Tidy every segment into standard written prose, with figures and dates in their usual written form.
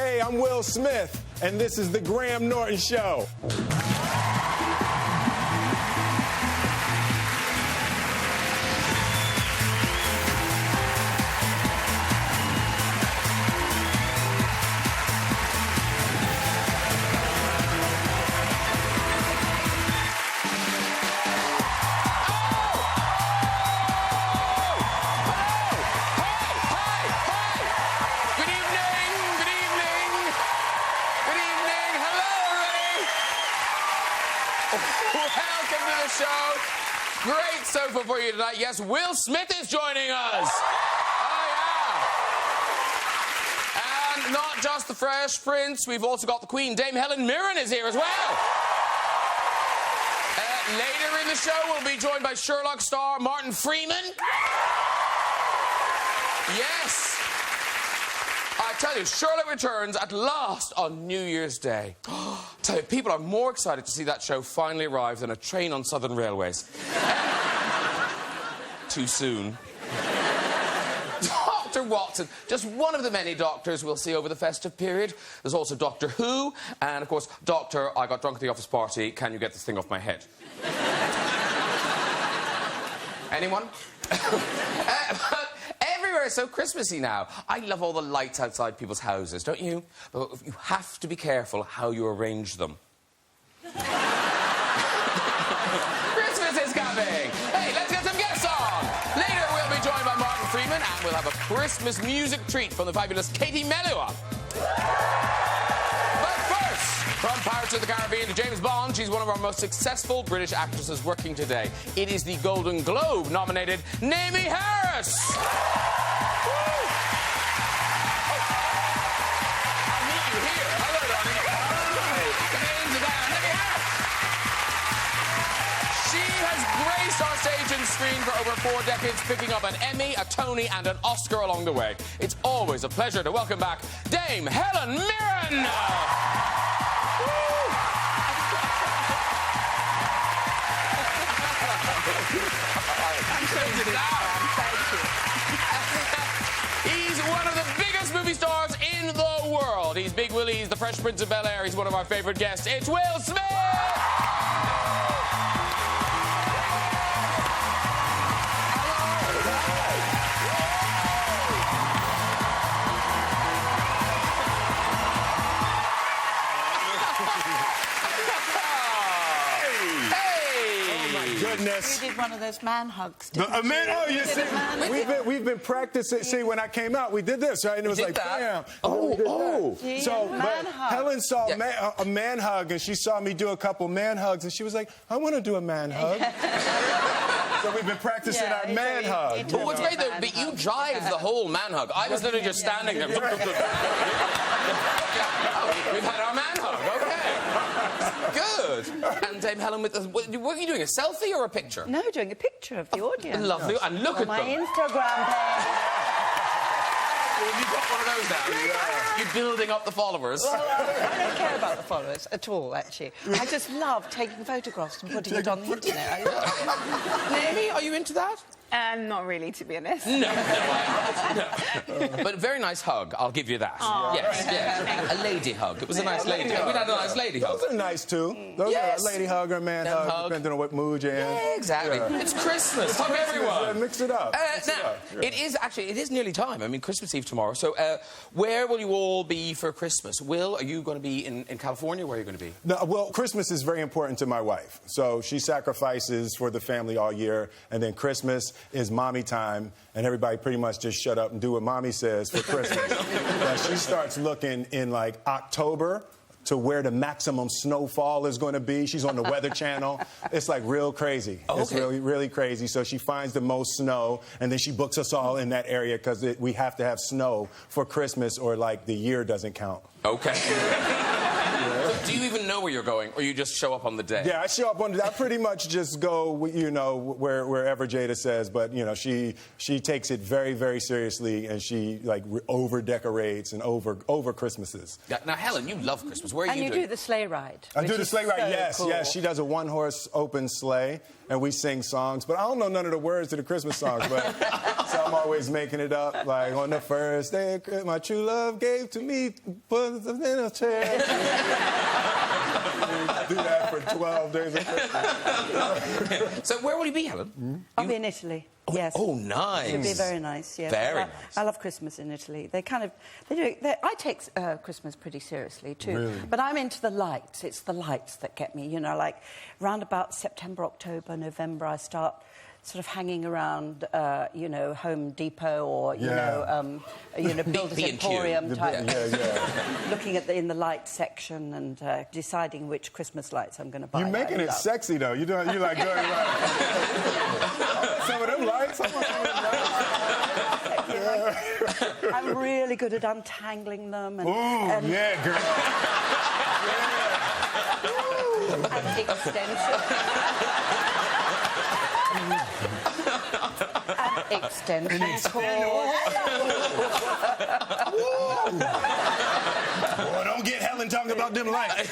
Hey, I'm Will Smith, and this is the Graham Norton Show. Welcome to the show. Great sofa for you tonight. Yes, Will Smith is joining us. Oh, yeah. And not just the Fresh Prince, we've also got the Queen. Dame Helen Mirren is here as well. Later in the show, we'll be joined by Sherlock star Martin Freeman. Yes. I tell you, Sherlock returns at last on New Year's Day. Tell you, people are more excited to see that show finally arrive than a train on Southern Railways. Too soon. Dr. Watson, just one of the many doctors we'll see over the festive period. There's also Doctor Who, and of course, Doctor, I got drunk at the office party, can you get this thing off my head? Anyone? Everywhere is so Christmassy now. I love all the lights outside people's houses, don't you? But you have to be careful how you arrange them. Christmas is coming! Hey, let's get some guests on! Later, we'll be joined by Martin Freeman, and we'll have a Christmas music treat from the fabulous Katie Melua. But first, from Pirates of the Caribbean to James Bond, she's one of our most successful British actresses working today. It is the Golden Globe-nominated Naomie Harris! Our stage and screen for over 4 decades, picking up an Emmy, a Tony and an Oscar along the way. It's always a pleasure to welcome back Dame Helen Mirren! He's one of the biggest movie stars in the world. He's Big Willie, he's the Fresh Prince of Bel-Air, he's one of our favourite guests. It's Will Smith! Goodness. You did one of those man hugs, didn't A man, oh, you see, we've been practicing. See, when I came out, we did this, right? And it was like, bam. Oh. So, but Helen saw a man hug, and she saw me do a couple man hugs, and she was like, I want to do a man hug. So we've been practicing our man hug. But what's great, though, that you drive the whole man hug. I was literally just standing there. We've had our man hug, okay. Good. And Dame Helen, what are you doing, a selfie or a picture? No, doing a picture of the audience. Lovely. And look at my them. Instagram page. You've got one of those now. You're building up the followers. Well, I don't care about the followers at all, actually. I just love taking photographs and putting it on the internet. Naomie, are you into that? Not really, to be honest. No. But a very nice hug, I'll give you that. Aww. Yes. A lady hug. It was a nice lady hug. We had a nice lady hug. Those are nice, too. Those are a lady hug or a man hug, depending on what mood you're in. Yeah, exactly. Yeah. It's Christmas. Hug everyone. Mix it up. It is nearly time. I mean, Christmas Eve tomorrow. So where will you all be for Christmas? Will, are you going to be in California? Where are you going to be? No, well, Christmas is very important to my wife. So she sacrifices for the family all year, and then Christmas is mommy time, and everybody pretty much just shut up and do what mommy says for Christmas. She starts looking in, like, October to where the maximum snowfall is going to be. She's on the Weather Channel. It's, like, real crazy. Oh, okay. It's really, really crazy. So she finds the most snow, and then she books us all in that area because we have to have snow for Christmas or, like, the year doesn't count. Okay. Do you even know where you're going, or you just show up on the day? Yeah, I show up on. I pretty much just go, you know, wherever Jada says. But you know, she takes it very, very seriously, and she like over decorates and over Christmases. Now, Helen, you love Christmas. Where are you doing? And you do the sleigh ride. I do the sleigh ride. So Yes, cool. yes. She does a one-horse open sleigh, and we sing songs. But I don't know none of the words to the Christmas songs. But so I'm always making it up. Like on the first day, my true love gave to me, put in a chair. Do that for 12 days of Christmas. So where will you be, Helen? I'll be in Italy. Yes. Oh, nice. It'll be very nice, yeah. Very nice. I love Christmas in Italy. They do. I take Christmas pretty seriously, too. Really? But I'm into the lights. It's the lights that get me, you know, like round about September, October, November, I start sort of hanging around, you know, Home Depot or, you know, Builders Emporium type. Looking at in the light section and deciding which Christmas lights I'm going to buy. You're making it sexy, though. You're like going like... Some of them lights. I'm really good at untangling them. And, yeah, girl. and extension. and extension cord. Boy, don't get Helen talking about them lights.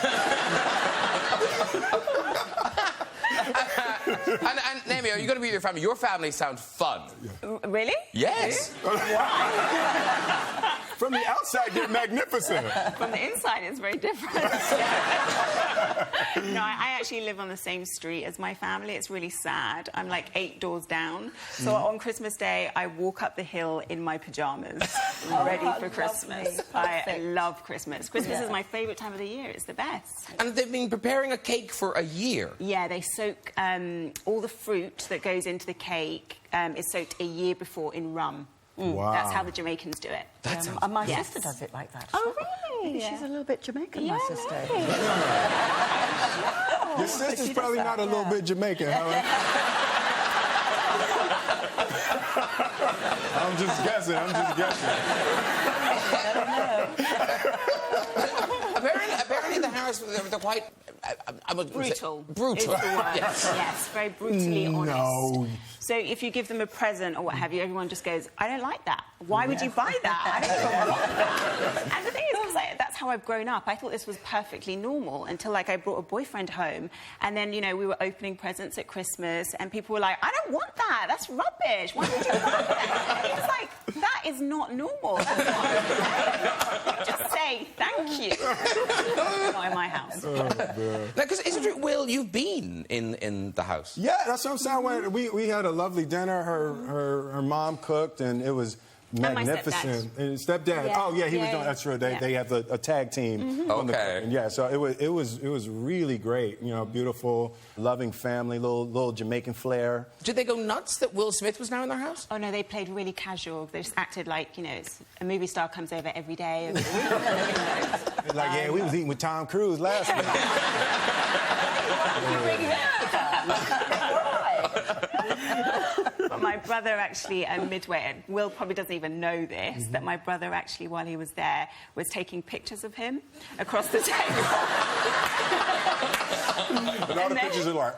And Naomie, are you going to be with your family? Your family sound fun. Really? Yes. From the outside, they're magnificent. From the inside, it's very different. No, I actually live on the same street as my family. It's really sad. I'm like 8 doors down. So on Christmas Day, I walk up the hill in my pyjamas, ready for Christmas. I love Christmas. Christmas is my favourite time of the year. It's the best. And they've been preparing a cake for a year. Yeah, they soak all the fruit that goes into the cake is soaked a year before in rum. Wow. That's how the Jamaicans do it. And my sister does it like that. Oh, really? She's a little bit Jamaican, my sister. Your sister's probably not a little bit Jamaican, Helen. I'm just guessing. Apparently the Harris, they're quite... Brutal. Brutal. Is the word. Yes, very brutally honest. No. So if you give them a present or what have you, everyone just goes, I don't like that. Why would you buy that? I don't even want that. And the thing is, that's how I've grown up. I thought this was perfectly normal until, like, I brought a boyfriend home and then, you know, we were opening presents at Christmas and people were like, I don't want that. That's rubbish. Why would you buy that? And it's like, that is not normal. Just say thank you. Not in my house. Because isn't it, Will, you've been in the house? Yeah, that's what I'm saying. We had a lovely dinner. Her mom cooked, and it was magnificent. My stepdad. Yeah. Oh yeah, he was Yeah. doing. That's true. They have a tag team. On the Okay. cooking. Yeah, so it was really great. You know, beautiful, loving family, little Jamaican flair. Did they go nuts that Will Smith was now in their house? Oh, no, they played really casual. They just acted like, you know, it's a movie star comes over every day. It's like, yeah, we was eating with Tom Cruise last week. But my brother actually, midway, and Will probably doesn't even know this, that my brother actually, while he was there, was taking pictures of him across the table. And all the pictures are like...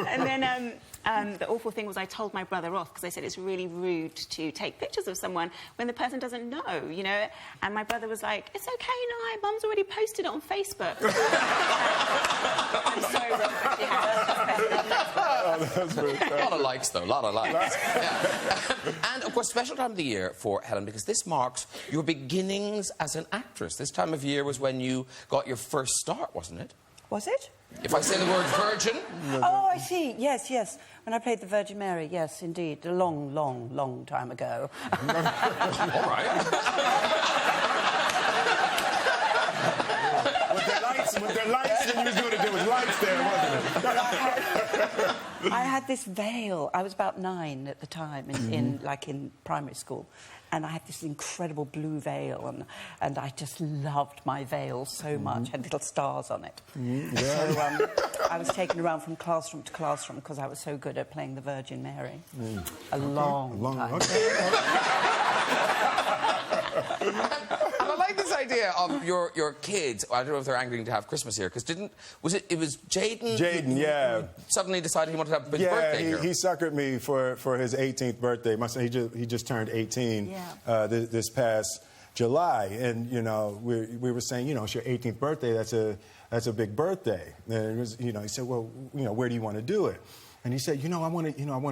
And then the awful thing was I told my brother off because I said it's really rude to take pictures of someone when the person doesn't know, you know? And my brother was like, it's okay, no, Mum's already posted it on Facebook. I'm sorry, Robert, That's very A lot of likes, though. A lot of likes. Yeah. And, of course, special time of the year for Helen, because this marks your beginnings as an actress. This time of year was when you got your first start, wasn't it? Was it? If I say the word virgin... Oh, I see. Yes. When I played the Virgin Mary, yes, indeed. A long time ago. All right. With their lights, when you was doing it, there was lights there, wasn't it? I had this veil. I was about 9 at the time, in primary school, and I had this incredible blue veil, and I just loved my veil so much. Had little stars on it. So I was taken around from classroom to classroom because I was so good at playing the Virgin Mary. A long time. Okay. And I like this idea idea of your kids, I don't know if they're angry to have Christmas here, because it was Jaden? Jaden, yeah. Suddenly decided he wanted to have his birthday here. Yeah, he suckered me for his 18th birthday. My son, he just turned 18 this past July, and you know we were saying, you know, it's your 18th birthday. That's a big birthday. And it was, you know, he said, well, you know, where do you want to do it? And he said, I want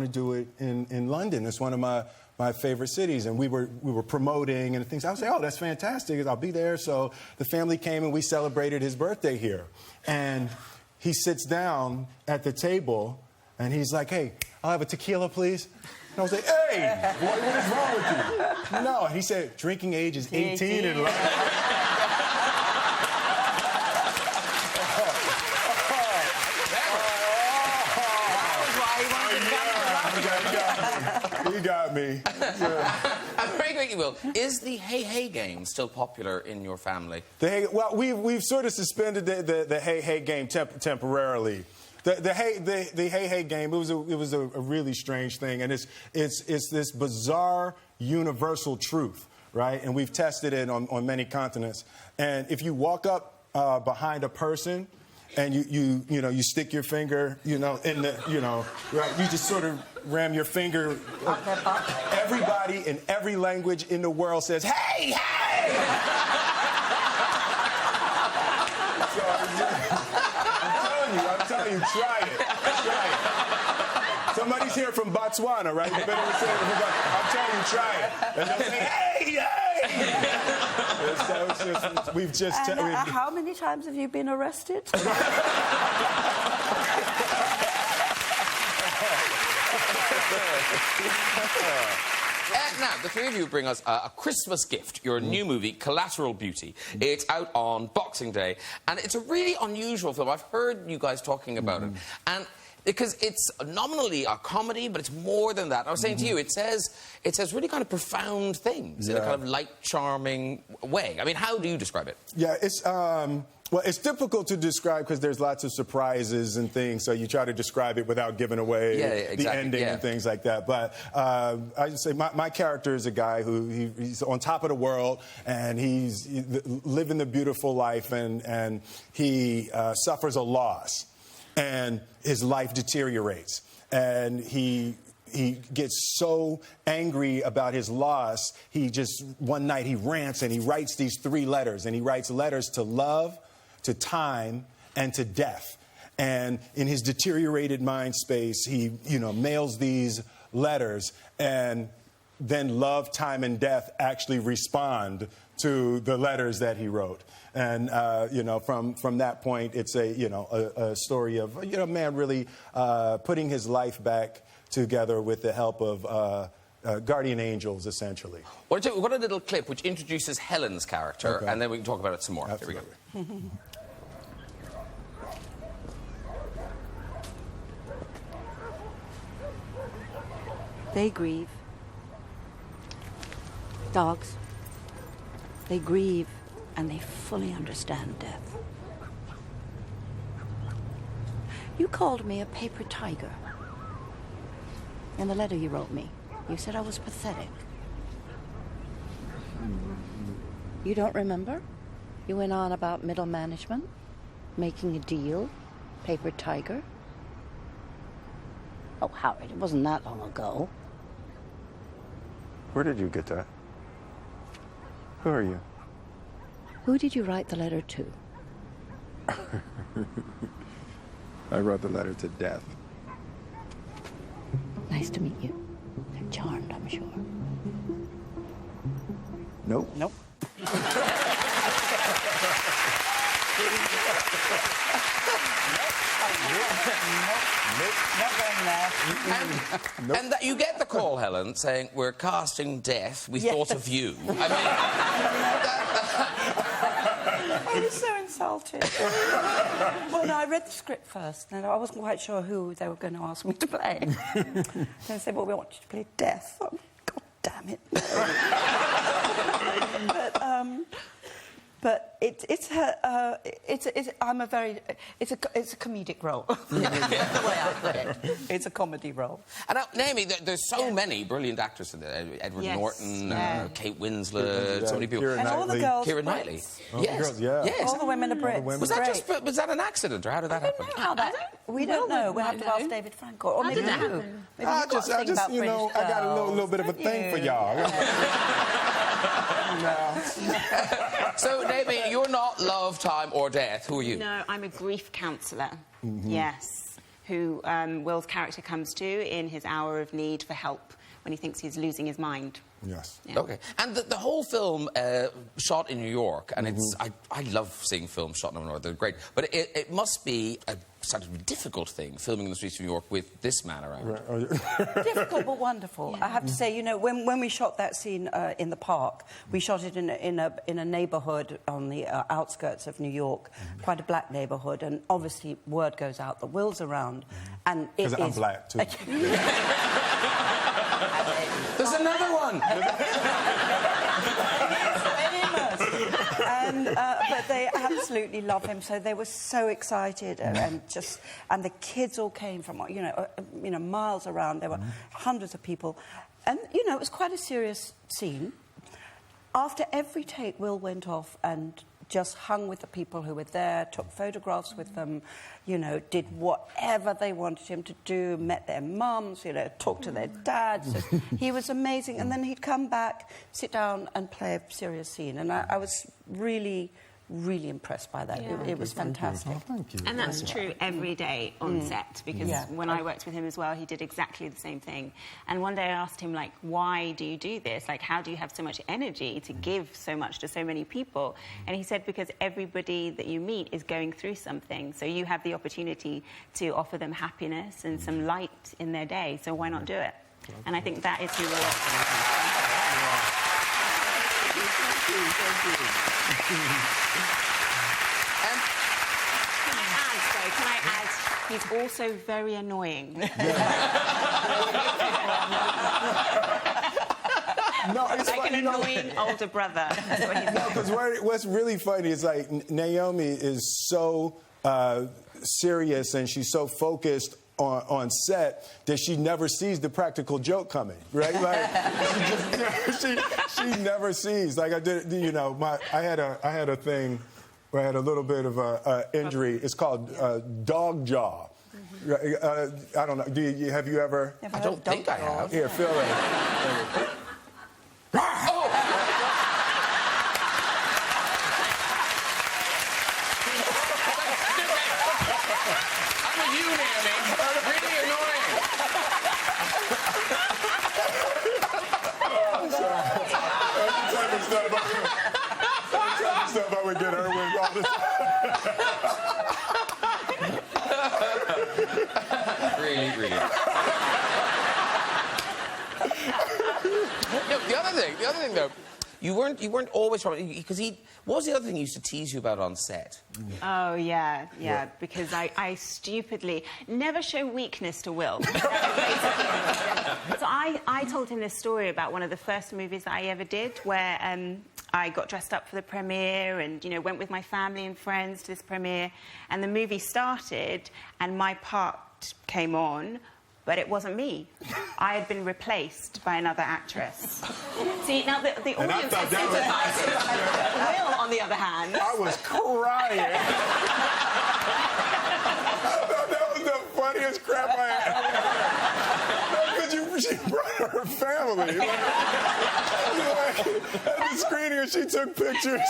to do it in London. It's one of my favorite cities. And we were promoting and things. I was like, oh, that's fantastic. I'll be there. So the family came and we celebrated his birthday here. And he sits down at the table and he's like, hey, I'll have a tequila, please. And I was like, hey, boy, what is wrong with you? No. And he said, drinking age is 18 in London. You got me. Yeah. And very quickly, Will, is the Hey Hey game still popular in your family? Well, we've sort of suspended the Hey Hey game temporarily. The Hey Hey game, it was a really strange thing, and it's this bizarre universal truth, right? And we've tested it on many continents. And if you walk up behind a person and you stick your finger, in the, right, you just sort of ram your finger. Everybody in every language in the world says, hey, hey! So I'm telling you, try it. Somebody's here from Botswana, right? You better say it. I'm telling you, try it. And they'll say, hey, hey! So it's just, we've just... how many times have you been arrested? Now, the three of you bring us a Christmas gift, your new movie, Collateral Beauty. It's out on Boxing Day, and it's a really unusual film. I've heard you guys talking about it, and because it's nominally a comedy, but it's more than that. I was saying to you, it says really kind of profound things in a kind of light, charming way. I mean, how do you describe it? Yeah, well, it's difficult to describe because there's lots of surprises and things, so you try to describe it without giving away the ending and things like that. But I just say my character is a guy who he's on top of the world, and he's living the beautiful life, and he suffers a loss, and his life deteriorates, and he gets so angry about his loss, one night he rants and he writes these 3 letters, and he writes letters to love, to time, and to death. And in his deteriorated mind space, he, mails these letters, and then love, time, and death actually respond to the letters that he wrote. And, from that point, it's a story of, a man really putting his life back together with the help of guardian angels, essentially. Well, we've got a little clip which introduces Helen's character, and then we can talk about it some more. Absolutely. Here we go. They grieve. Dogs. They grieve, and they fully understand death. You called me a paper tiger. In the letter you wrote me, you said I was pathetic. You don't remember? You went on about middle management, making a deal, paper tiger. Oh, Howard, it wasn't that long ago. Where did you get that? Who are you? Who did you write the letter to? I wrote the letter to death. Nice to meet you. They're charmed, I'm sure. Nope. Nope. And that you get the call, Helen, saying, we're casting death, we thought of you. I was so insulted. Well, no, I read the script first, and I wasn't quite sure who they were going to ask me to play. They said, well, we want you to play Death. Oh, God damn it. but it's a comedic role. That's the way I put it. It's a comedy role. And now, Naomie, there's so many brilliant actors in there. Edward Norton, Kate Winslet, so many people. And all the girls. Keira Knightley. Girls, yes. All the women are Brits. Was that an accident, or how did that happen? We don't know. We have to ask David Franco. Or maybe you. Maybe I just, you know, I got a little bit of a thing for y'all. So, Naomie, you're not Love, Time or Death. Who are you? No, I'm a grief counsellor. Yes. Who Will's character comes to in his hour of need for help when he thinks he's losing his mind. Yes. Yeah. Okay. And the whole film shot in New York, and it's I love seeing films shot in New York. They're great. But it must be a sort of difficult thing, filming in the streets of New York with this man around. Right. Difficult but wonderful. I have to say, you know, when we shot that scene in the park, we shot it in a neighbourhood on the outskirts of New York, quite a black neighbourhood, and obviously word goes out that Will's around, and it is... Because I'm black, too. There's another one! But they absolutely love him, so they were so excited, and the kids all came from you know miles around. There were hundreds of people, and you know it was quite a serious scene. After every take, Will went off and just hung with the people who were there, took photographs with them, you know, did whatever they wanted him to do, met their mums, you know, talked to their dads. He was amazing. And then he'd come back, sit down and play a serious scene. And I was really, really impressed by that. Yeah. It was fantastic. Oh, thank you. And that's true every day on set, because when I worked with him as well, he did exactly the same thing. And one day I asked him, like, why do you do this? Like, how do you have so much energy to give so much to so many people? And he said, because everybody that you meet is going through something, so you have the opportunity to offer them happiness and some light in their day, so why not do it? And I think that is who we're Can I add, he's also very annoying. No, it's like an annoying older brother. That's what he's like. Because what's really funny is, like, Naomie is so serious and she's so focused on set that she never sees the practical joke coming, right? Like, she never sees. Like, I did, you know, I had a thing where I had a little bit of a injury. It's called dog jaw. I don't know. Have you ever? I don't think I have. Here, feel it. I'm with you, Naomie. Really annoying. Stuff I would get her with all the time. Really, really. No, the other thing, though, you weren't always from, because what was the other thing he used to tease you about on set? Oh, yeah, because I stupidly never show weakness to Will. So I told him this story about one of the first movies that I ever did, where I got dressed up for the premiere and, you know, went with my family and friends to this premiere, and the movie started and my part came on, but it wasn't me. I had been replaced by another actress. See, now the audience had sympathised. Will, on the other hand... I was crying. I thought that was the funniest crap I had ever. Because she brought her family. At the screening, and she took pictures.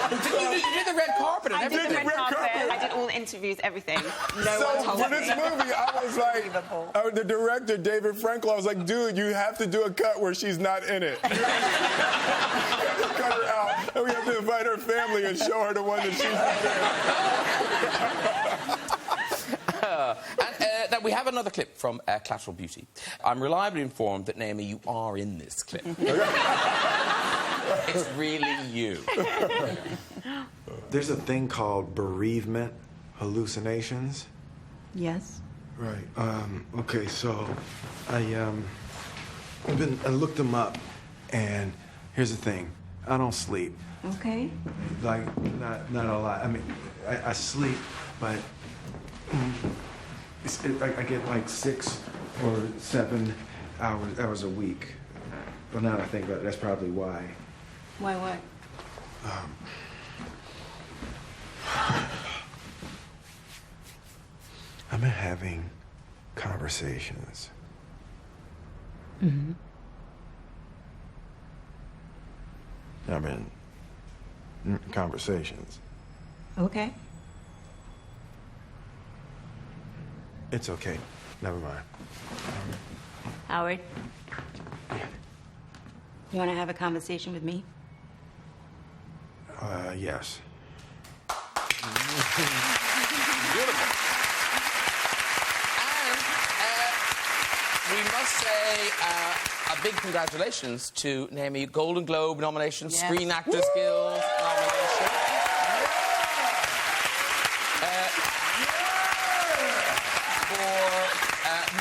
You did the red carpet and I everything. did the red carpet. I did all the interviews, everything. No one told for me. this movie, I was like, the director, David Frankel, I was like, dude, you have to do a cut where she's not in it. You have to cut her out, and we have to invite her family and show her the one that she's not in. Now, we have another clip from Collateral Beauty. I'm reliably informed that, Naomie, you are in this clip. It's really you. There's a thing called bereavement hallucinations. Yes. Right. Okay, so I looked them up, and here's the thing. I don't sleep. Okay. Like, not a lot. I mean, I sleep, but I get like 6 or 7 hours a week. Well, now that I think about it, that's probably why. Why what? I've been having conversations. Mm-hmm. I mean, conversations. Okay. It's okay. Never mind. Howard? You want to have a conversation with me? Yes. Beautiful. And we must say a big congratulations to Naomie. Golden Globe nomination, Yes. Screen Actors Guild nomination.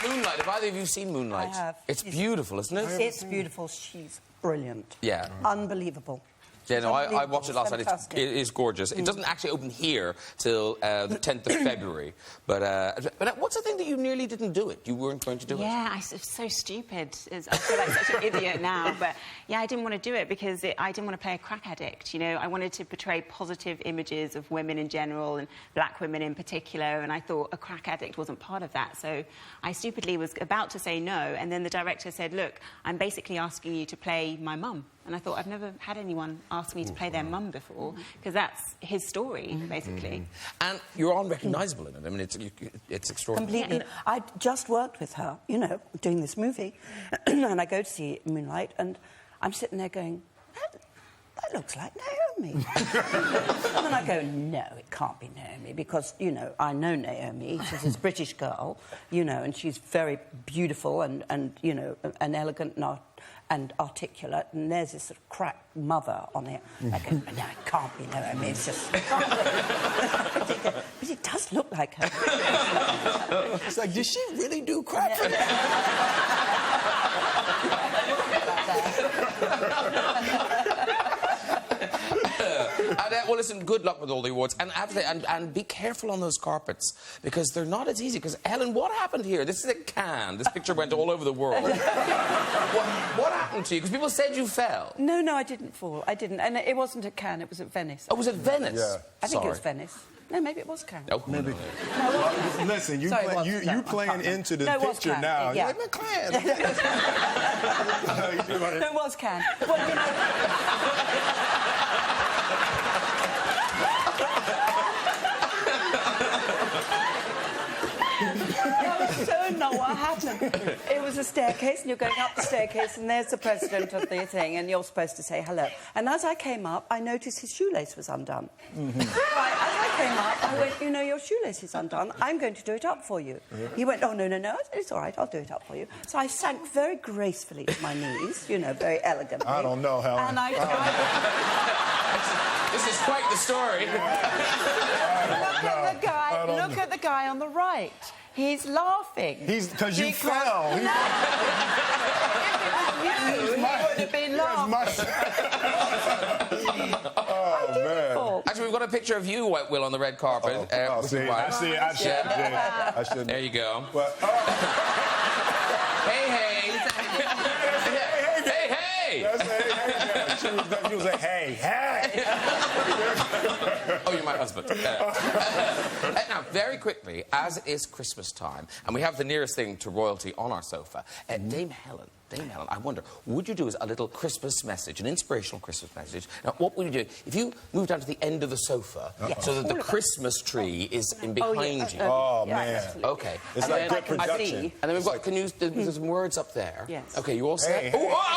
For Moonlight. Have either of you seen Moonlight? I have. It's beautiful, isn't it? It's beautiful. She's brilliant. Yeah. Unbelievable. Yeah, no, I Unbelievable. watched it last night. Fantastic. It is gorgeous. It doesn't actually open here till the 10th of February. But what's the thing that you nearly didn't do it? You weren't going to do it? Yeah, it's so stupid. I feel like such an idiot now. But yeah, I didn't want to do it because I didn't want to play a crack addict. You know, I wanted to portray positive images of women in general and black women in particular. And I thought a crack addict wasn't part of that. So I stupidly was about to say no. And then the director said, look, I'm basically asking you to play my mum. And I thought, I've never had anyone ask me to play their mum before, because that's his story, basically. And you're unrecognisable in it. I mean, it's extraordinary. Completely. I just worked with her, you know, doing this movie. And I go to see Moonlight, and I'm sitting there going, that looks like Naomie. And then I go, no, it can't be Naomie, because, you know, I know Naomie. She's this British girl, you know, and she's very beautiful and you know, and elegant and articulate, and there's this sort of crack mother on it. I go, no, it can't be Naomie, it's just... But it does look like her. It's like, did she really do crack? Well, listen, good luck with all the awards. And be careful on those carpets, because they're not as easy. Because, Helen, what happened here? This is at Cannes. This picture went all over the world. What happened to you? Because people said you fell. No, I didn't fall. I didn't. And it wasn't at Cannes, it was at Venice. Oh, was it Venice? Yeah. I think it was Venice. No, maybe it was Cannes. No, maybe. No, Listen, you Sorry, playing into the picture Cannes. now. Yeah. You're like, McClan. No, it was Cannes. Well, you know... So know what happened. It was a staircase, and you're going up the staircase, and there's the president of the thing, and you're supposed to say hello. And as I came up, I noticed his shoelace was undone. Right, as I came up, I went, you know, your shoelace is undone. I'm going to do it up for you. He went, oh, no. I said, it's all right, I'll do it up for you. So I sank very gracefully to my knees, you know, very elegantly. I don't know, Helen. And I This is quite the story. Look at the guy on the right. He's laughing. Because you fell. No. If it was you, he would have been laughing. Oh, man. Actually, we've got a picture of you, Will, on the red carpet. I see it. I should. There you go. Well, Hey. that's hey. She was like, hey. Oh, you're my husband. Now, very quickly, as it is Christmas time, and we have the nearest thing to royalty on our sofa, Dame Helen, I wonder, would you do a little Christmas message, an inspirational Christmas message? Now, what would you do if you moved down to the end of the sofa so that the Christmas tree is in behind you? Oh, man. Absolutely. Okay. It's like good production. And then we've got, there's some words up there. Yes. Okay, you all set? Hey. Oh!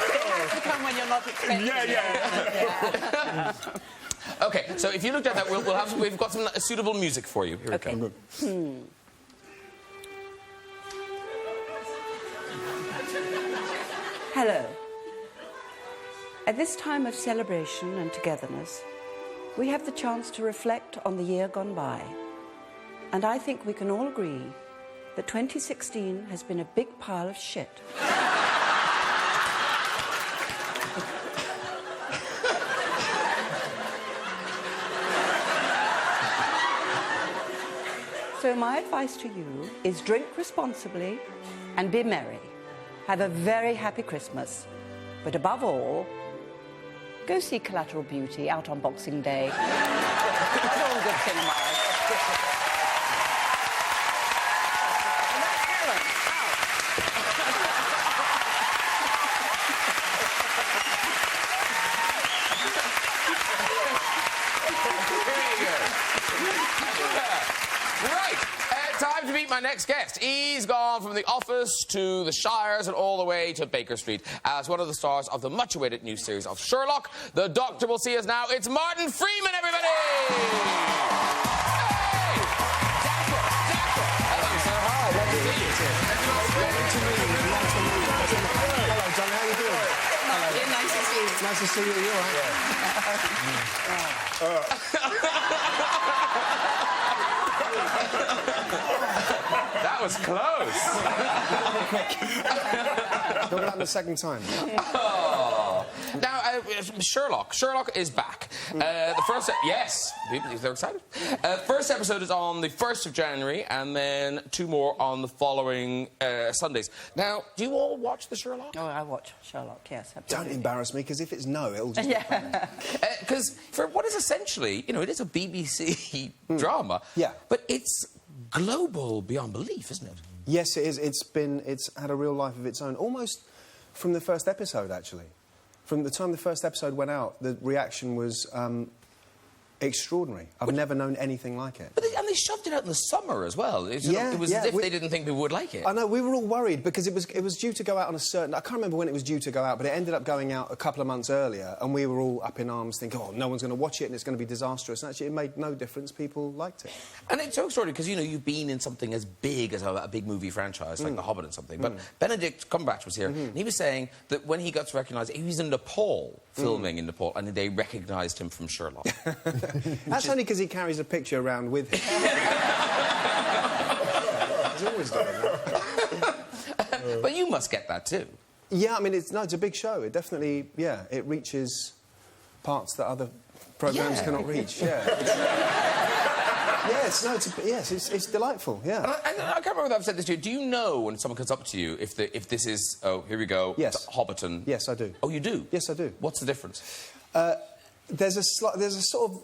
It has to come when you're not expecting it. Yeah. OK, so if you look at that, we've got some suitable music for you. Here we go. Hello. At this time of celebration and togetherness, we have the chance to reflect on the year gone by. And I think we can all agree that 2016 has been a big pile of shit. So my advice to you is drink responsibly and be merry. Have a very happy Christmas. But above all, go see Collateral Beauty out on Boxing Day. That's all good cinema. And that's Helen. Right, time to meet my next guest. He's gone from The Office to The Shires and all the way to Baker Street as one of the stars of the much-awaited new series of Sherlock. The Doctor will see us now. It's Martin Freeman, everybody! Hey! Dapper! Hello, sir. Hi, lovely to meet you. Hello, John. How you doing? Hello. Nice to see you. Nice to see you. You all right? That was close. Not going to happen the second time. Oh. Now, Sherlock. Sherlock is back. The first... Yes. They're excited. First episode is on the 1st of January, and then 2 more on the following Sundays. Now, do you all watch the Sherlock? Oh, I watch Sherlock, yes. Absolutely. Don't embarrass me, because if it's no, it'll just... Because for what is essentially, you know, it is a BBC drama. Yeah. But it's global beyond belief, isn't it? Yes, it is. It's had a real life of its own, almost from the first episode, actually. From the time the first episode went out, the reaction was extraordinary. I've never known anything like it. But they shoved it out in the summer as well. It was as if they didn't think people would like it. I know, we were all worried because it was due to go out on a certain... I can't remember when it was due to go out, but it ended up going out a couple of months earlier, and we were all up in arms thinking, oh, no one's going to watch it and it's going to be disastrous. And actually, it made no difference. People liked it. And it's so extraordinary because, you know, you've been in something as big as a big movie franchise, like The Hobbit and something. But Benedict Cumberbatch was here, and he was saying that when he got to recognise... He was in Nepal, filming in Nepal, and they recognised him from Sherlock. That's only because he carries a picture around with him. He's always doing that. But you must get that too. Yeah, I mean, it's a big show. It definitely, it reaches parts that other programmes cannot reach. It's delightful. Yeah. And I can't remember whether I've said this to you. Do you know when someone comes up to you if this is here we go? Yes. Hobbiton. Yes, I do. Oh, you do? Yes, I do. What's the difference? There's a sort of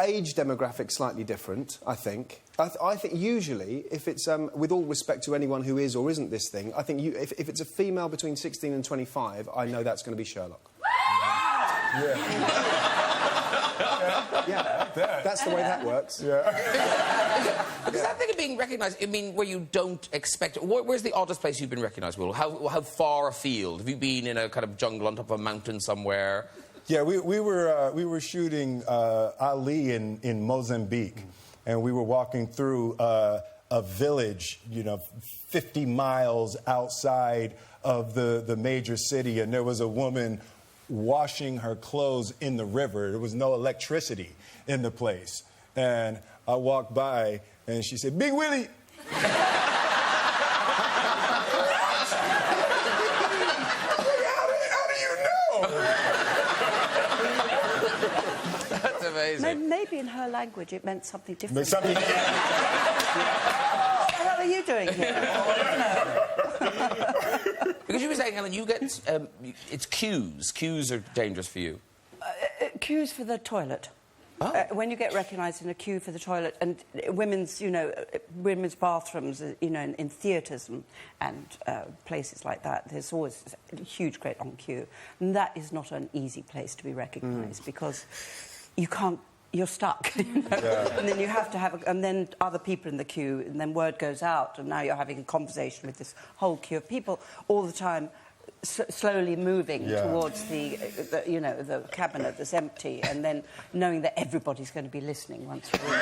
age demographic slightly different, I think. I think usually, if it's, with all respect to anyone who is or isn't this thing, I think if it's a female between 16 and 25, I know that's going to be Sherlock. That's the way that works. Because that thing of being recognised, I mean, where you don't expect... Where's the oddest place you've been recognised, Will? How far afield? Have you been in a kind of jungle on top of a mountain somewhere? Yeah, we were shooting Ali in Mozambique, and we were walking through a village, 50 miles outside of the major city, and there was a woman washing her clothes in the river. There was no electricity in the place, and I walked by, and she said, "Big Willie." Maybe in her language it meant something different. What the hell are you doing here? Because you were saying, Helen, you get... it's cues. Cues are dangerous for you. Cues for the toilet. Oh. When you get recognised in a queue for the toilet, and women's bathrooms, in theatres and places like that, there's always a huge great on queue. And that is not an easy place to be recognised because you can't... You're stuck, and then you have to have... and then other people in the queue, and then word goes out, and now you're having a conversation with this whole queue of people all the time slowly moving towards the you know, the cabinet that's empty, and then knowing that everybody's going to be listening once we're in.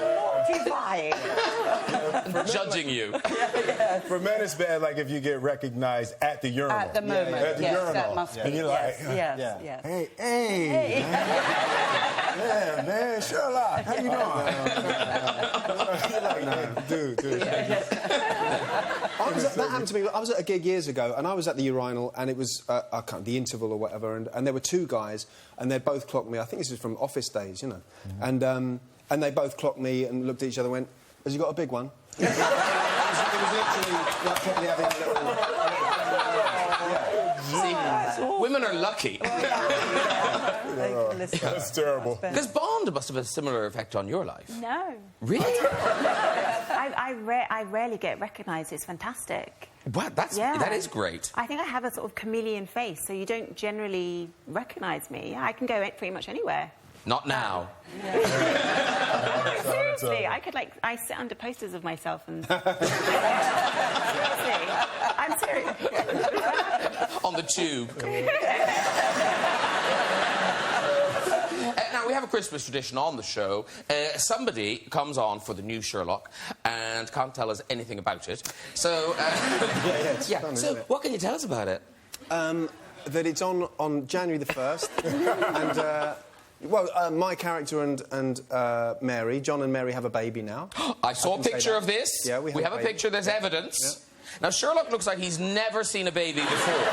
Mortifying. Judging you. For men, it's bad, like, if you get recognized at the urinal. At the moment, At the urinal. that must be. And you're like, yes. hey. Yeah, man, Sherlock, how you doing? You're like, dude. That happened to me. I was at a gig years ago, and I was at the urinal, and it was the interval or whatever, and there were two guys, and they both clocked me. I think this is from Office Days, you know. And they both clocked me and looked at each other and went, "Has he got a big one?" It was literally like probably having a little... See, women are lucky. That's terrible. Because Bond must have a similar effect on your life. No. Really? I rarely get recognised. It's fantastic. Wow, that is great. I think I have a sort of chameleon face, so you don't generally recognise me. I can go pretty much anywhere. Not now. Seriously, I sit under posters of myself and... Seriously, I'm serious. On the tube. Now, we have a Christmas tradition on the show. Somebody comes on for the new Sherlock and can't tell us anything about it. So, fun, so what can you tell us about it? That it's on January the 1st, and... my character and Mary, John and Mary, have a baby now. I saw a picture of this. Yeah, we have a picture. There's evidence. Yeah. Now, Sherlock looks like he's never seen a baby before.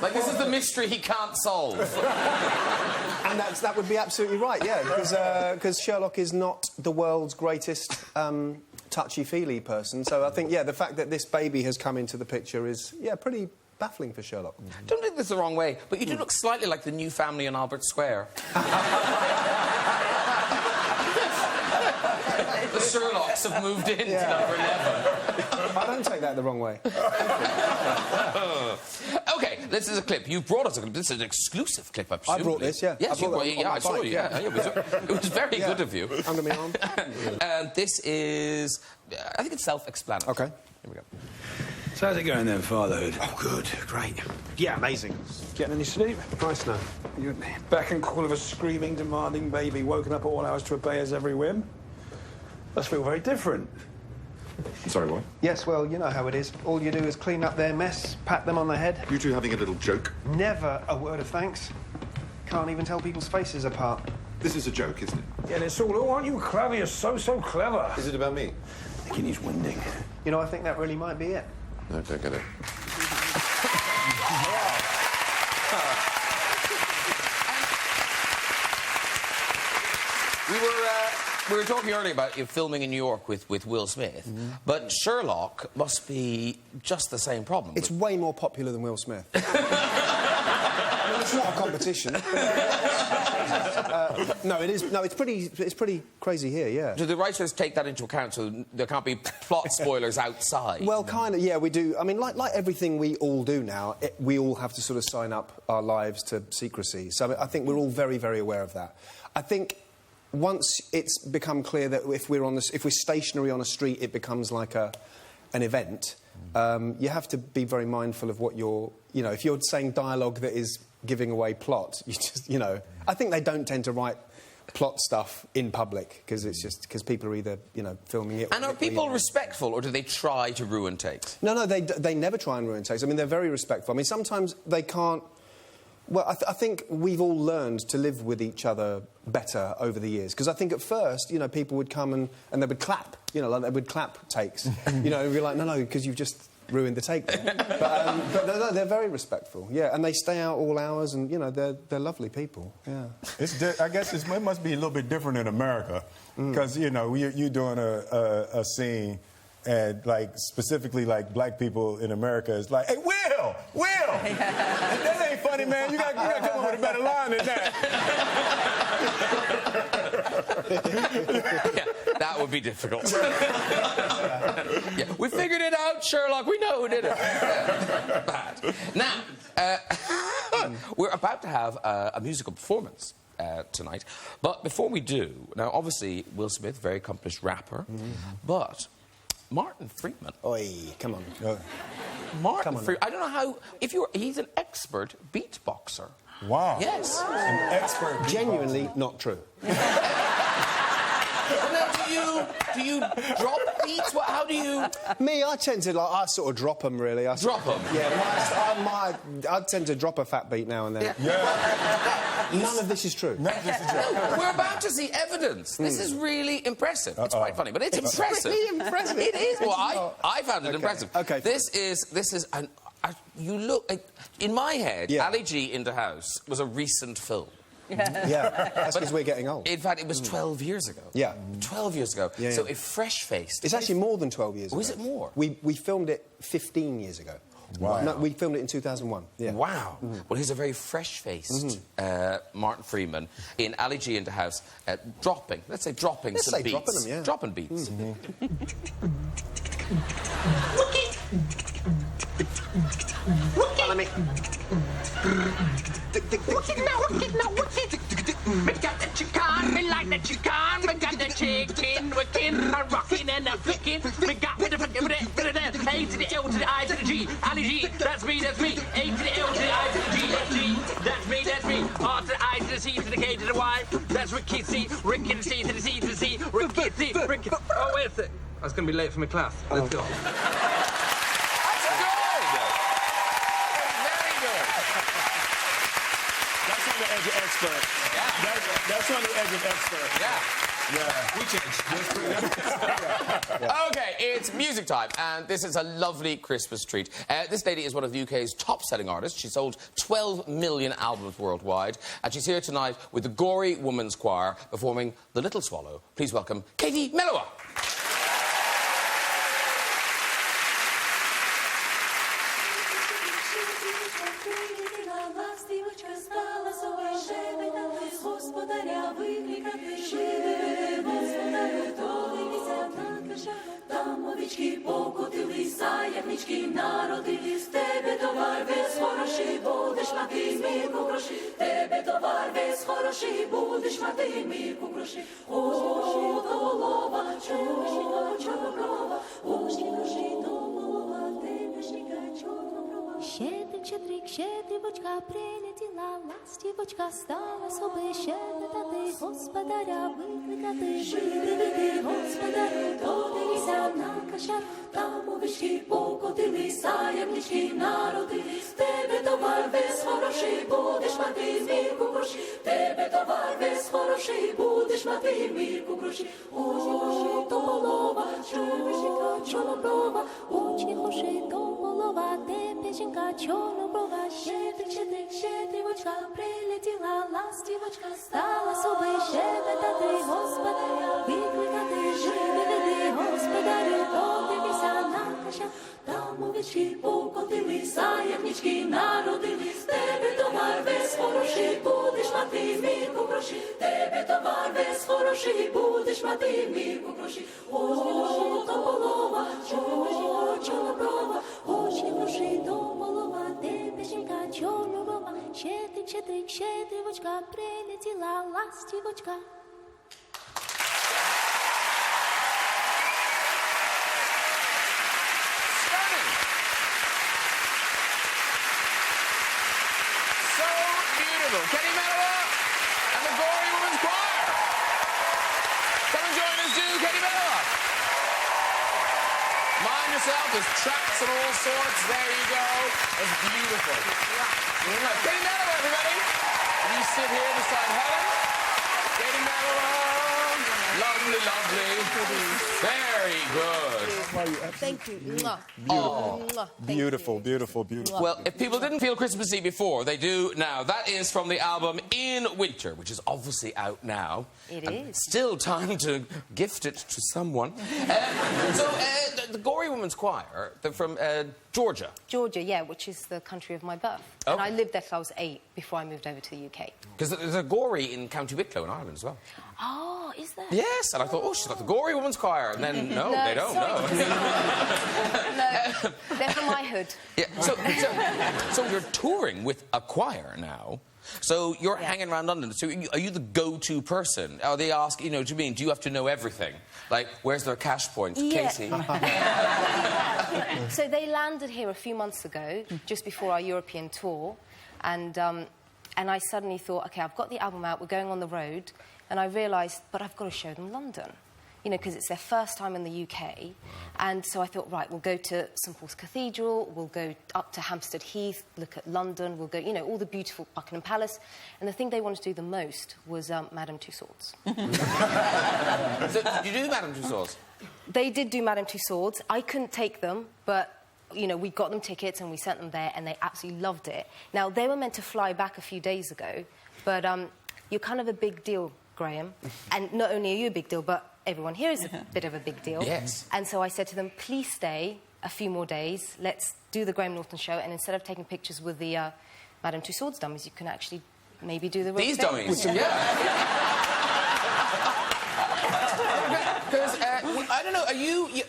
Like, this is the mystery he can't solve. And that would be absolutely right, yeah, because Sherlock is not the world's greatest touchy-feely person. So I think, the fact that this baby has come into the picture is, pretty... baffling for Sherlock. Don't take this the wrong way, but you do look slightly like the new family on Albert Square. The Sherlocks have moved in to number 11. I don't take that the wrong way. OK, this is a clip. You brought us a clip. This is an exclusive clip, I presume. I brought this, yeah. Yes, I saw you. Yeah. It was very good of you. Under my arm. And this is... I think it's self-explanatory. OK. Here we go. So how's it going then, fatherhood? Oh, good. Great. Yeah, amazing. Getting any sleep? Nice now. You beck and call of a screaming, demanding baby, woken up at all hours to obey his every whim? Must feel very different. Sorry, what? Yes, well, you know how it is. All you do is clean up their mess, pat them on the head. You two having a little joke? Never a word of thanks. Can't even tell people's faces apart. This is a joke, isn't it? Yeah, and it's all, oh, aren't you clever? You're so clever. Is it about me? Thinking he's winding. You know, I think that really might be it. No, don't get it. We were talking earlier about you filming in New York with Will Smith, but Sherlock must be just the same problem. It's way more popular than Will Smith. It's not a competition. No, it is. No, it's pretty crazy here. Yeah. Do the writers take that into account so there can't be plot spoilers outside? Well, kind of. Yeah, we do. I mean, like everything we all do now, we all have to sort of sign up our lives to secrecy. So I think we're all very, very aware of that. I think once it's become clear that if we're stationary on a street, it becomes like an event. You have to be very mindful of what you're... You know, if you're saying dialogue that is giving away plot, you just, you know... I think they don't tend to write plot stuff in public, because it's just... Because people are either, you know, filming it... And are people respectful, or do they try to ruin takes? No, they never try and ruin takes. I mean, they're very respectful. I mean, sometimes they can't... Well, I think we've all learned to live with each other better over the years. Because I think at first, you know, people would come and they would clap. You know, like they would clap takes. You know, and be like, no, because you've just ruined the take. But no, they're very respectful, yeah. And they stay out all hours and, you know, they're lovely people, yeah. I guess it must be a little bit different in America. Because, you know, you're doing a scene... And, like, specifically, like, black people in America is like, hey, Will! That ain't funny, man. You gotta come up with a better line than that. Yeah, that would be difficult. Yeah, we figured it out, Sherlock. We know who did it. Bad. Now, we're about to have a musical performance. tonight. But before we do, now, obviously, Will Smith, very accomplished rapper, but Martin Freeman... Oi, come on. Martin Freeman, I don't know how... He's an expert beatboxer. Wow. Yes. An expert. Genuinely not true. Well, now, do you drop beats? How do you... Me, I tend to, I sort of drop them, really. Drop them? Yeah, I tend to drop a fat beat now and then. Yeah. None of this is true. No, we're about to see evidence. This is really impressive. It's quite funny, but it's impressive. Really impressive. It is. Well, I found it impressive. Okay. This is an... you look... in my head, Ali G in the House was a recent film. Yeah, that's because we're getting old. In fact, it was 12 years ago. Yeah. 12 years ago. Yeah, so yeah. a fresh-faced... It's actually more than 12 years ago. is it more? We filmed it 15 years ago. Wow. No, we filmed it in 2001. Yeah. Wow. Well, here's a very fresh-faced Martin Freeman in Ali G in the House, dropping, let's say dropping Let's some say beats. dropping them, yeah. Dropping beats. Follow me. We got the chicken, we like the chicken. We got the chicken, we're kin, a rockin' and a flickin'. We got with the A to the L to the I to the G. Ali G, that's me, that's me. A to the L to the I to the G, that's G. That's me, that's me. R to the I to the C to the K to the Y. That's Ricky C. Ricky to the C to the C to the C. Ricky C. Ricky. Oh, wait a sec. I was going to be late for my class. Let's go. That's good! Very good. That's on the edge of expert. Yeah. That's on the edge of expert. Yeah. Yeah. We changed. OK, it's music time, and this is a lovely Christmas treat. This lady is one of the UK's top-selling artists. She sold 12 million albums worldwide, and she's here tonight with the Gory Women's Choir performing The Little Swallow. Please welcome Katie Melua. Покотилися, народились, тебе товар весь хороший, будеш мати мірку гроші. Тебе товар весь хороший, будеш мати мірку гроші. О, голова, чорноброва, очі гроші до голова, тебе шика чорноброва. Щедрик, щедрівочка, прилетіла, ластівочка, стала соби щебетати, господаря викликати. Живи, господарю, додивися на кашар, там овечки покотилися, ягнички народились. Тебе товар весь хороший, будеш мати мірку гроші. Тебе товар весь хороший, будеш мати мірку гроші. О, то голова, чорноброва, Очі гроші до голова, тебе жінка чорноброва. Щедрик, щедрівочка, прилетіла, ластівочка, стала соби щебетати, господаря викликати. Живи, господарю, додивися на кашар, там овечки покотилися, ягнички народились. Тебе товар весь хороший, будеш мати мірку гроші. Тебе товар весь хороший, будеш мати мірку гроші. О, то голова, чорноброва, Очі гроші до голова, тебе жінка чорноброва. Щедрик, щедрівочка, прилетіла, ластівочка. Katie Melua and the Gory Women's Choir. Come and join us, Katie Melua. Mind yourself, there's tracks and all sorts. There you go. It's beautiful. Katie Melua, everybody. You sit here beside Helen. Katie Melua. Lovely, lovely. Very good. Thank you. Beautiful, beautiful, beautiful. Well, if people didn't feel Christmassy before, they do now. That is from the album In Winter, which is obviously out now. It is. Still time to gift it to someone. The Gory Women's Choir, they're from Georgia. Georgia, yeah, which is the country of my birth. Oh. And I lived there till I was 8 before I moved over to the UK. Because there's a Gory in County Wicklow in Ireland as well. Oh, is there? Yes, and I thought, oh, she's got the Gory Women's Choir. And then, no, they don't, sorry. no. No, they're from my hood. Yeah, so you're touring with a choir now. So you're hanging around London. So are you the go-to person? Are they ask, you know, do you have to know everything? Like, where's their cash point, Katie? So they landed here a few months ago, just before our European tour, and I suddenly thought, OK, I've got the album out, we're going on the road, and I realised, but I've got to show them London. You know, because it's their first time in the UK. And so I thought, right, we'll go to St Paul's Cathedral, we'll go up to Hampstead Heath, look at London, we'll go, you know, all the beautiful Buckingham Palace. And the thing they wanted to do the most was Madame Tussauds. So, did you do Madame Tussauds? They did do Madame Tussauds. I couldn't take them, but, you know, we got them tickets and we sent them there and they absolutely loved it. Now, they were meant to fly back a few days ago, but you're kind of a big deal, Graham. And not only are you a big deal, but everyone here is a bit of a big deal. Yes. And so I said to them, please stay a few more days. Let's do the Graham Norton show. And instead of taking pictures with the Madame Tussauds dummies, you can actually maybe do the real These thing. dummies? Yeah. Because, I don't know,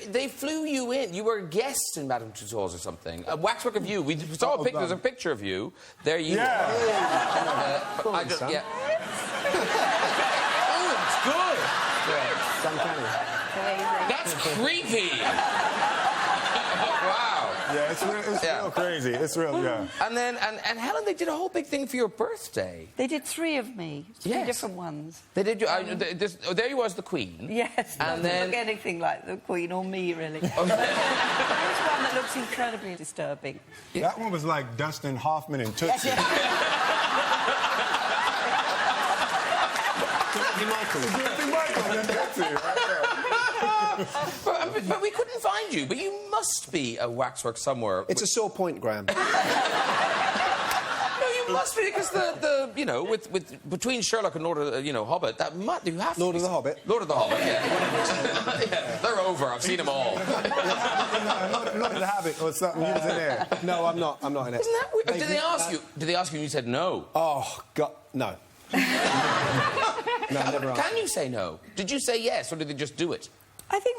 they flew you in. You were a guest in Madame Tussauds or something. A waxwork of you. We saw a picture. There's a picture of you. There you are. Oh, it's good. That's creepy. Wow. Yeah, it's real crazy. It's real, yeah. And then, and Helen, they did a whole big thing for your birthday. They did 3 of me, 3 different ones. They did. There you was, the Queen. Yes, and doesn't then look anything like the Queen or me, really. There's one that looks incredibly disturbing. That one was like Dustin Hoffman and Tootsie. But we couldn't find you. But you must be a waxwork somewhere. It's a sore point, Graham. No, you must be, because the you know, with between Sherlock and Lord of the, Hobbit, that you have to Lord of the Hobbit. Lord of the Hobbit, yeah. Yeah. They're over. I've seen them all. Lord of the Hobbit or something. You was in there. No, I'm not in it. Isn't that weird? Did they ask you? Did they ask you and you said no? Oh, God, no. No, never asked. Can you say no? Did you say yes, or did they just do it?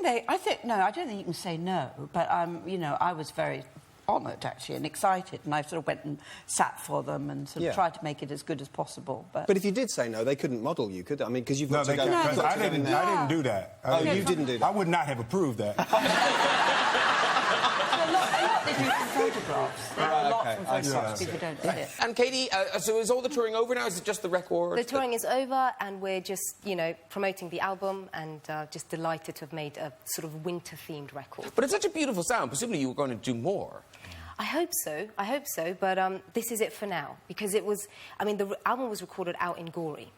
No, I don't think you can say no, but, I was very honoured, actually, and excited, and I sort of went and sat for them and sort of tried to make it as good as possible. But if you did say no, they couldn't model you, could they? I mean, because you've got to go... I didn't do that. You didn't do that? I would not have approved that. they do from photographs. There are a lot from photographs. People don't see it. And Katie, so is all the touring over now? Is it just the record? The touring is over, and we're just, promoting the album, and just delighted to have made a sort of winter-themed record. But it's such a beautiful sound. Presumably you were going to do more. I hope so, but this is it for now. Because it was... I mean, the album was recorded out in Gori,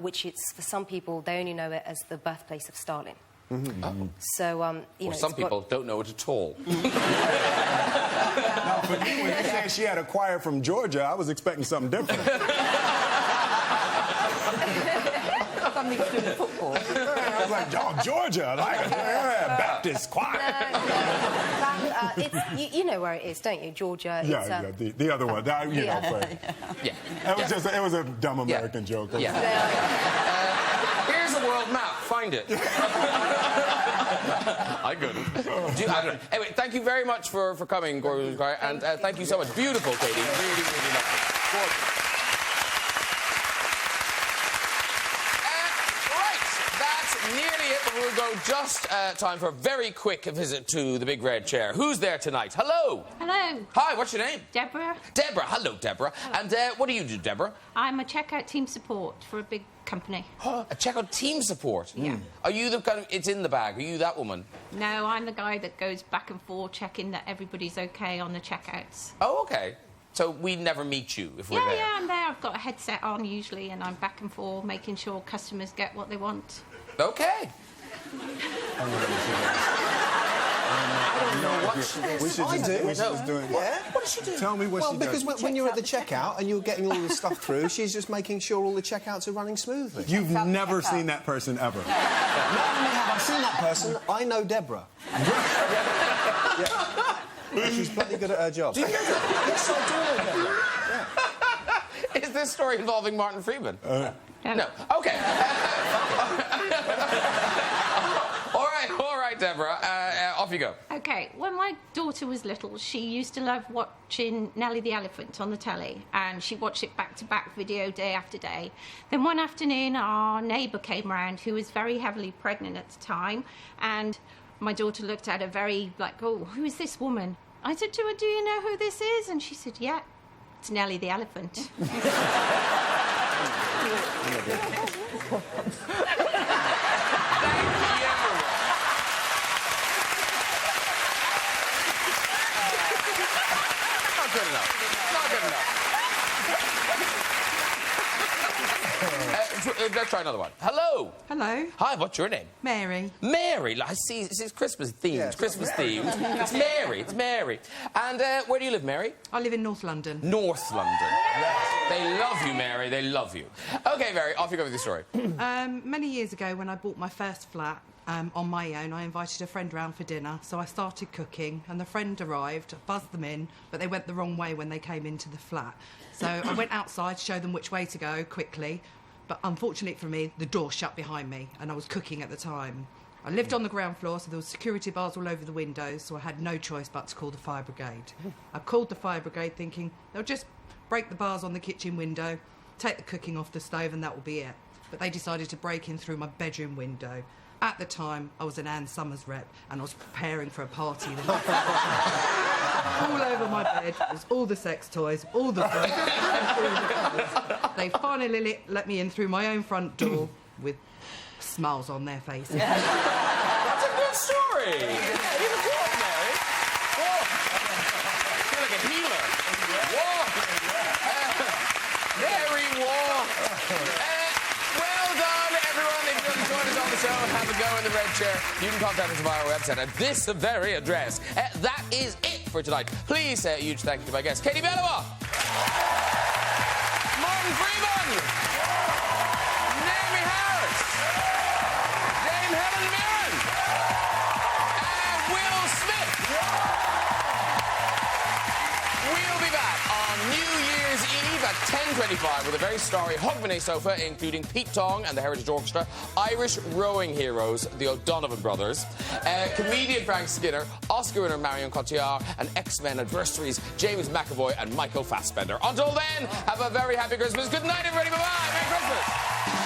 which is, for some people, they only know it as the birthplace of Stalin. Mm-hmm. So, some people don't know it at all. Now, for me, when they said she had a choir from Georgia, I was expecting something different. Something to do with football. I was like, Georgia, like Baptist choir. You know where it is, don't you? Georgia. Yeah, the other one. It was a dumb American joke. Yeah. Here's a world map. Find it. I couldn't. Anyway, thank you very much for coming, Gordon, and thank you so much. Beautiful, Katie. Really, really lovely. Gorgeous. Nearly it, but we'll go just time for a very quick visit to the big red chair. Who's there tonight? Hello. Hello. Hi, what's your name? Deborah. Deborah. Hello, Deborah. Hello. And what do you do, Deborah? I'm a checkout team support for a big company. A checkout team support? Yeah. Are you the kind of... It's in the bag. Are you that woman? No, I'm the guy that goes back and forth checking that everybody's OK on the checkouts. Oh, OK. So we never meet you if we're there? Yeah, I'm there. I've got a headset on usually, and I'm back and forth making sure customers get what they want. OK. I don't know what she does. We should just do what she's doing. Yeah? What does she do? Tell me what she does. Well, because when you're at the checkout and you're getting all the stuff through, she's just making sure all the checkouts are running smoothly. You've never seen that person ever. Not only have I seen that person, I know Deborah. Yeah. She's bloody good at her job. Do you know that? Yes, I do know Deborah. Yeah. Is this story involving Martin Freeman? No. OK. All right, Deborah. off you go. OK, when my daughter was little, she used to love watching Nellie the Elephant on the telly, and she watched it back-to-back video day after day. Then one afternoon, our neighbour came round, who was very heavily pregnant at the time, and my daughter looked at her very, like, oh, who is this woman? I said to her, do you know who this is? And she said, yeah, it's Nellie the Elephant. Good enough. Not good enough. Let's try another one. Hello. Hello. Hi, what's your name? Mary. Mary. I see, this is Christmas themed. Yes. Christmas themed. It's Mary. It's Mary. And where do you live, Mary? I live in North London. North London. Yes. They love you, Mary. They love you. OK, Mary, off you go with your story. Many years ago, when I bought my first flat, on my own, I invited a friend round for dinner, so I started cooking, and the friend arrived, buzzed them in, but they went the wrong way when they came into the flat. So I went outside to show them which way to go, quickly, but unfortunately for me, the door shut behind me, and I was cooking at the time. I lived on the ground floor, so there was security bars all over the windows, so I had no choice but to call the fire brigade. I called the fire brigade thinking they'll just break the bars on the kitchen window, take the cooking off the stove, and that will be it. But they decided to break in through my bedroom window. At the time, I was an Ann Summers rep, and I was preparing for a party. All over my bed was all the sex toys, all the fun. They finally let me in through my own front door with smiles on their faces. That's a good story. Yeah, you can walk, Mary. Walk. You're like a healer. Walk. Mary, walk. Well done, everyone. If you've joined us on the show, have a go in the red chair. You can contact us via our website at this very address. That is it for tonight. Please say a huge thank you to my guests, Katie Bellowa, Martin Freeman, Naomie Harris, Dame Helen Mirren, and Will Smith. We'll be back on New Year's Eve at 10:25 with a very starry Hogmanay sofa, including Pete Tong and the Heritage Orchestra, Irish rowing heroes, the O'Donovan brothers, comedian Frank Skinner, Oscar winner Marion Cotillard, and X-Men adversaries James McAvoy and Michael Fassbender. Until then, have a very happy Christmas. Good night, everybody. Bye-bye. Merry Christmas.